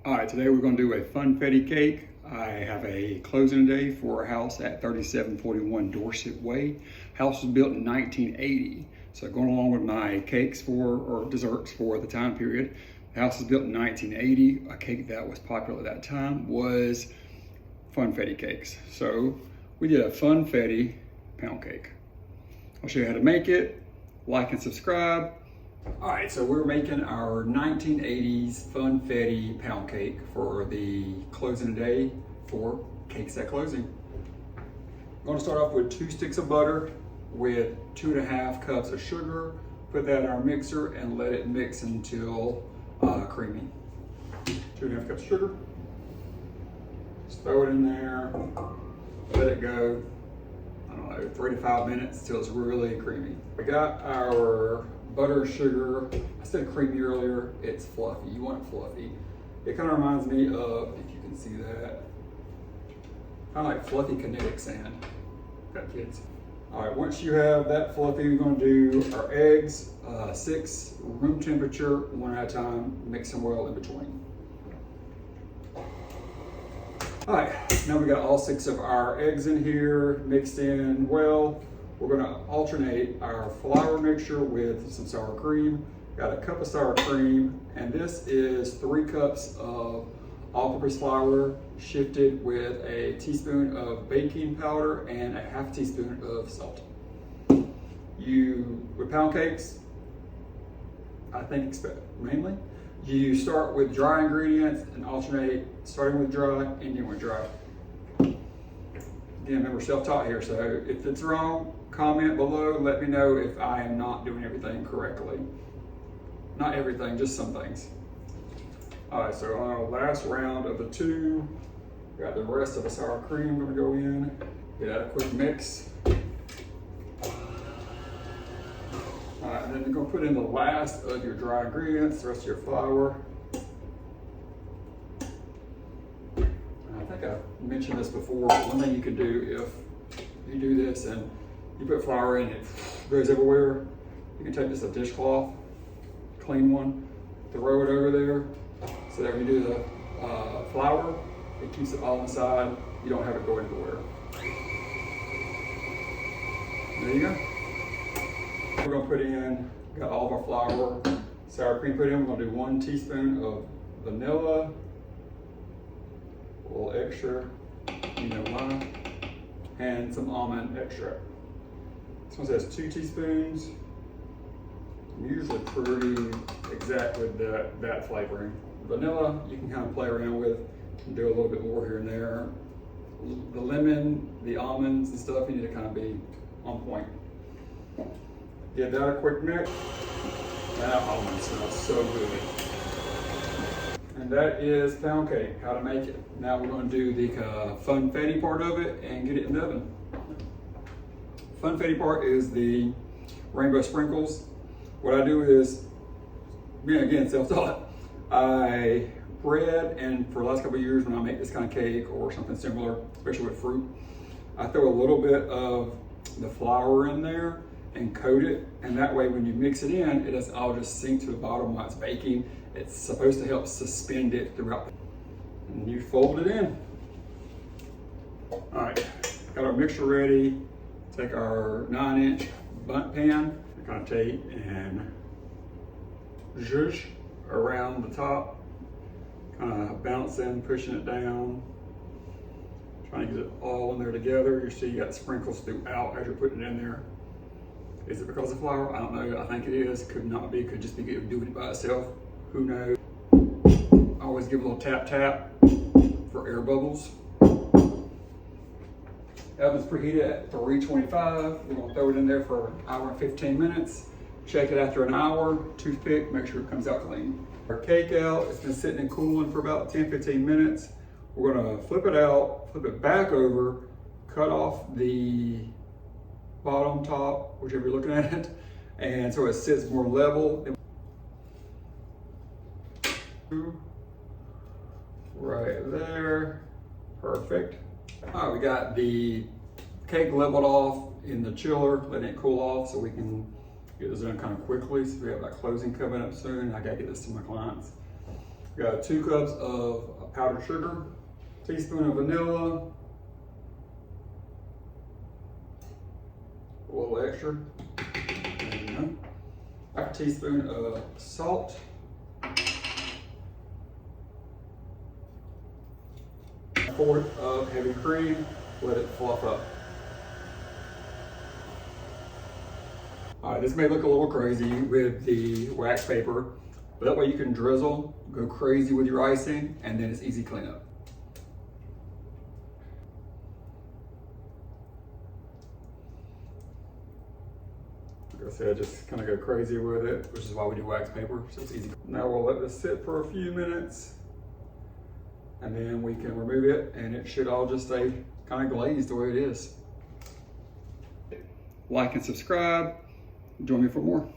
All right, today we're going to do a funfetti cake. I have a closing day for a house at 3741 Dorset Way. House was built in 1980. So going along with my cakes or desserts for the time period, the house was built in 1980. A cake that was popular at that time was funfetti cakes. So we did a funfetti pound cake. I'll show you how to make it. Like and subscribe. All right, so we're making our 1980s funfetti pound cake for the closing day for Cakes at Closing. I'm going to start off with 2 sticks of butter with 2.5 cups of sugar. Put that in our mixer and let it mix until creamy. 2.5 cups of sugar. Just throw it in there, let it go, I don't know, 3 to 5 minutes till it's really creamy. We got our butter, sugar. I said creamy earlier, it's fluffy. You want it fluffy. It kind of reminds me of, if you can see that, kind of like fluffy kinetic sand. Got kids. All right, once you have that fluffy, we're going to do our eggs, 6 room temperature, 1 at a time, mix them well in between. All right, now we got all 6 of our eggs in here, mixed in well. We're going to alternate our flour mixture with some sour cream. Got a cup of sour cream, and this is 3 cups of all-purpose flour shifted with a teaspoon of baking powder and a ½ teaspoon of salt. With pound cakes, I think mainly, you start with dry ingredients and alternate starting with dry, ending with dry. Again, remember, self-taught here, so if it's wrong, comment below and let me know if I am not doing everything correctly. Not everything, just some things. All right, so on our last round of the 2, got the rest of the sour cream gonna go in. Get that a quick mix. All right, and then you're gonna put in the last of your dry ingredients, the rest of your flour. I think I mentioned this before, but one thing you can do if you do this and you put flour in, it goes everywhere. You can take just a dishcloth, clean one, throw it over there, so that when you do the flour, it keeps it all inside. You don't have it go everywhere. There you go. We're gonna put in, got all of our flour, sour cream put in. We're gonna do 1 teaspoon of vanilla, a little extra, you know why, and some almond extract. This one says 2 teaspoons. I'm usually pretty exact with that flavoring. Vanilla, you can kind of play around with and do a little bit more here and there. The lemon, the almonds and stuff, you need to kind of be on point. Give that a quick mix. That almond smells so good. And that is pound cake, how to make it. Now we're going to do the funfetti part of it and get it in the oven. Funfetti part is the rainbow sprinkles. What I do is, again, self-taught. I bread, and for the last couple of years when I make this kind of cake or something similar, especially with fruit, I throw a little bit of the flour in there and coat it, and that way when you mix it in, it doesn't all just sink to the bottom while it's baking. It's supposed to help suspend it throughout. And you fold it in. All right, got our mixture ready. Take our 9-inch bundt pan, kind of take and zhuzh around the top, kind of bouncing, pushing it down, trying to get it all in there together. You see you got sprinkles throughout as you're putting it in there. Is it because of flour? I don't know. I think it is. Could not be. Could just be doing it by itself. Who knows? I always give a little tap tap for air bubbles. Oven's preheated at 325. We're gonna throw it in there for 1 hour and 15 minutes. Check it after an hour, toothpick, make sure it comes out clean. Our cake out, it's been sitting and cooling for about 10-15 minutes. We're gonna flip it out, flip it back over, cut off the bottom, top, whichever you're looking at it, and so it sits more level. Right there, perfect. All right, we got the cake leveled off in the chiller, letting it cool off so we can get this done kind of quickly. So we have that closing coming up soon. I gotta get this to my clients. We got 2 cups of powdered sugar, teaspoon of vanilla, a little extra, and, half a teaspoon of salt, a fourth of heavy cream. Let it fluff up. All right, this may look a little crazy with the wax paper, but that way you can drizzle, go crazy with your icing, and then it's easy cleanup. Like I said, just kind of go crazy with it, which is why we do wax paper, so it's easy. Now we'll let this sit for a few minutes, and then we can remove it, and it should all just stay kind of glazed the way it is. Like and subscribe. Join me for more.